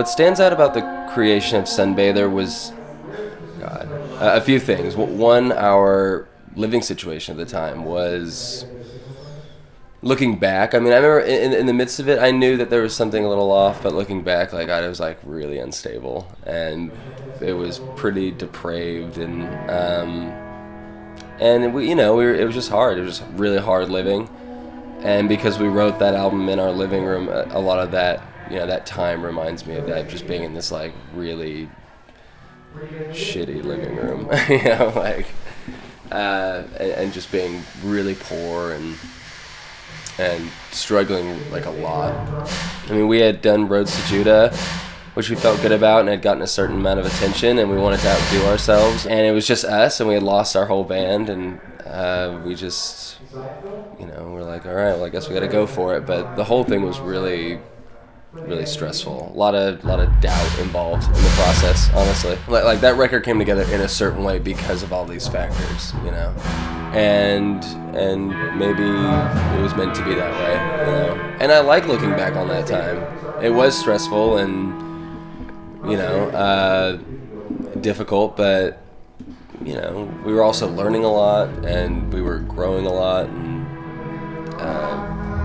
What stands out about the creation of Sunbather was, a few things. One, our living situation at the time was, looking back, I mean, I remember in the midst of it, I knew that there was something a little off, but looking back, like, I was, like, really unstable, and it was pretty depraved, and it was just hard. It was just really hard living, and because we wrote that album in our living room, a lot of that, that time reminds me of that, just being in this, like, really shitty living room, and just being really poor and struggling, like, a lot. I mean, we had done Roads to Judah, which we felt good about and had gotten a certain amount of attention, and we wanted to outdo ourselves, and it was just us, and we had lost our whole band, and we just, we're like, all right, well, I guess we gotta go for it. But the whole thing was really stressful. A lot of doubt involved in the process, honestly. Like that record came together in a certain way because of all these factors, and maybe it was meant to be that way, And I like looking back on that time. It was stressful and difficult, but we were also learning a lot, and we were growing a lot, and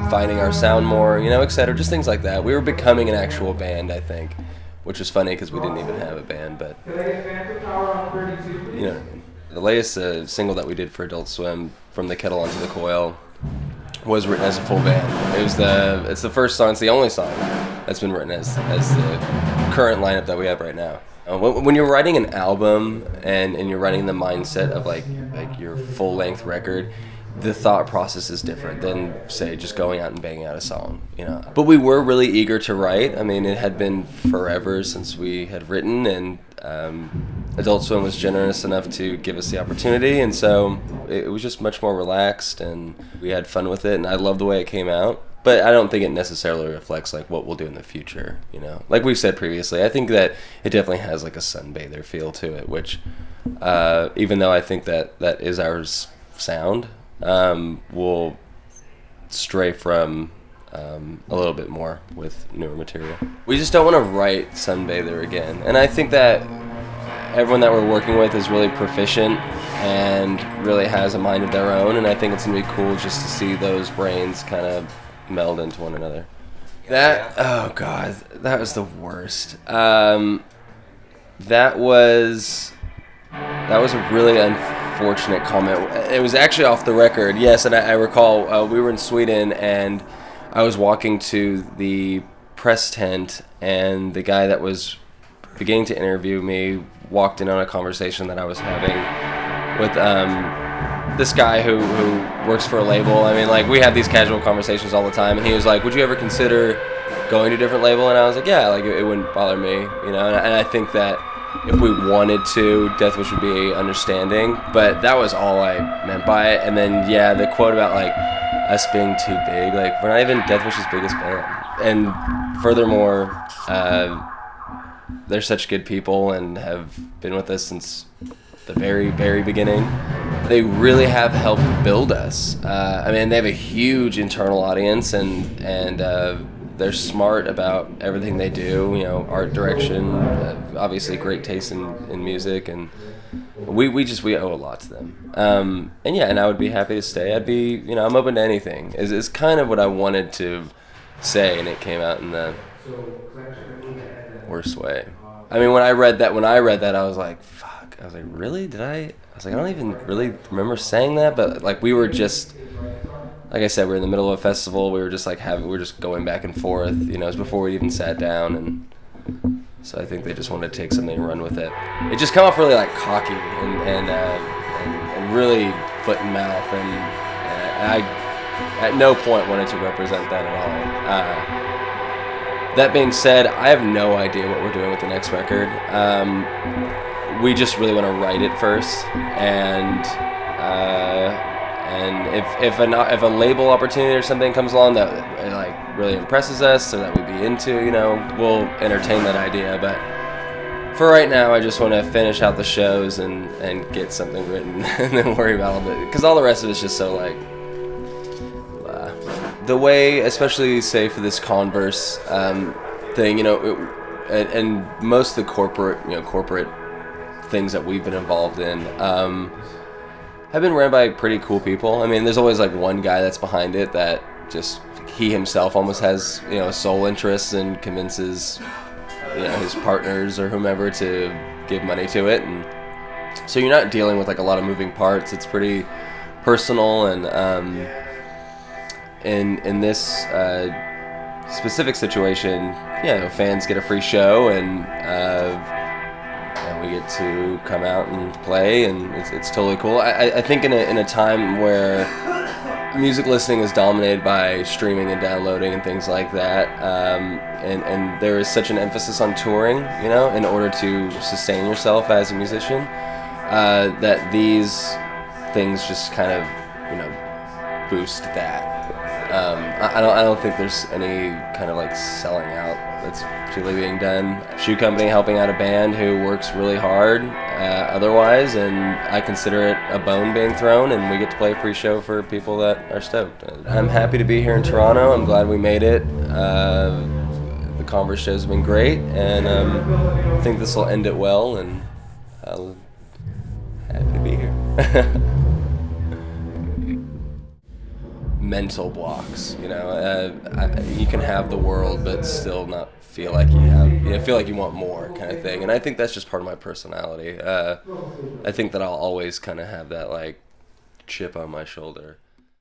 finding our sound more, etc. Just things like that. We were becoming an actual band, I think, which was funny because we didn't even have a band, but you know what I mean. The latest single that we did for Adult Swim, From the Kettle Onto the Coil, was written as a full band. It's the first song, it's the only song that's been written as the current lineup that we have right now. When you're writing an album and you're writing the mindset of like your full-length record, the thought process is different than, say, just going out and banging out a song, But we were really eager to write. I mean, it had been forever since we had written, and Adult Swim was generous enough to give us the opportunity, and so it was just much more relaxed, and we had fun with it, and I love the way it came out. But I don't think it necessarily reflects like what we'll do in the future, Like we've said previously, I think that it definitely has like a Sunbather feel to it, which even though I think that is our sound, we'll stray from a little bit more with newer material. We just don't want to write Sunbather again, and I think that everyone that we're working with is really proficient and really has a mind of their own, and I think it's gonna be cool just to see those brains kind of meld into one another. Oh god, that was the worst. That was a really unfortunate comment. It was actually off the record, yes, and I recall we were in Sweden, and I was walking to the press tent, and the guy that was beginning to interview me walked in on a conversation that I was having with this guy who works for a label. I mean, like, we have these casual conversations all the time, and he was like, would you ever consider going to a different label? And I was like, yeah, like, it wouldn't bother me, and I think that if we wanted to, Deathwish would be understanding, but that was all I meant by it. And then, yeah, the quote about, like, us being too big, like, we're not even Deathwish's biggest band. And furthermore, they're such good people and have been with us since the very, very beginning. They really have helped build us. I mean, they have a huge internal audience, and they're smart about everything they do, art direction, obviously great taste in music, and we owe a lot to them. And I would be happy to stay. I'd be, I'm open to anything. Is kind of what I wanted to say, and it came out in the worst way. I mean, when I read that, I was like, fuck. I was like, really? I don't even really remember saying that, but like we were just, like I said, we're in the middle of a festival. We were just like we were just going back and forth. It was before we even sat down, and so I think they just wanted to take something and run with it. It just came off really like cocky and really foot and mouth, and I at no point wanted to represent that at all. That being said, I have no idea what we're doing with the next record. We just really want to write it first, and if a label opportunity or something comes along that like really impresses us or that we'd be into, we'll entertain that idea. But for right now, I just want to finish out the shows and get something written and then worry about all the, because all the rest of it's just so like the way, especially say for this Converse thing, and most of the corporate things that we've been involved in have been ran by pretty cool people. I mean, there's always like one guy that's behind it that just he himself almost has a sole interest and convinces his partners or whomever to give money to it, and so you're not dealing with like a lot of moving parts. It's pretty personal, and in this specific situation, fans get a free show, and we get to come out and play, and it's totally cool. I think in a time where music listening is dominated by streaming and downloading and things like that, and there is such an emphasis on touring, in order to sustain yourself as a musician, that these things just kind of, boost that. I don't think there's any kind of like selling out that's particularly being done. Shoe company helping out a band who works really hard otherwise, and I consider it a bone being thrown, and we get to play a free show for people that are stoked. I'm happy to be here in Toronto. I'm glad we made it. The Converse shows have been great, and I think this will end it well, and I'm happy to be here. Mental blocks, you can have the world but still not feel like you have, feel like you want more kind of thing, and I think that's just part of my personality. I think that I'll always kind of have that like chip on my shoulder.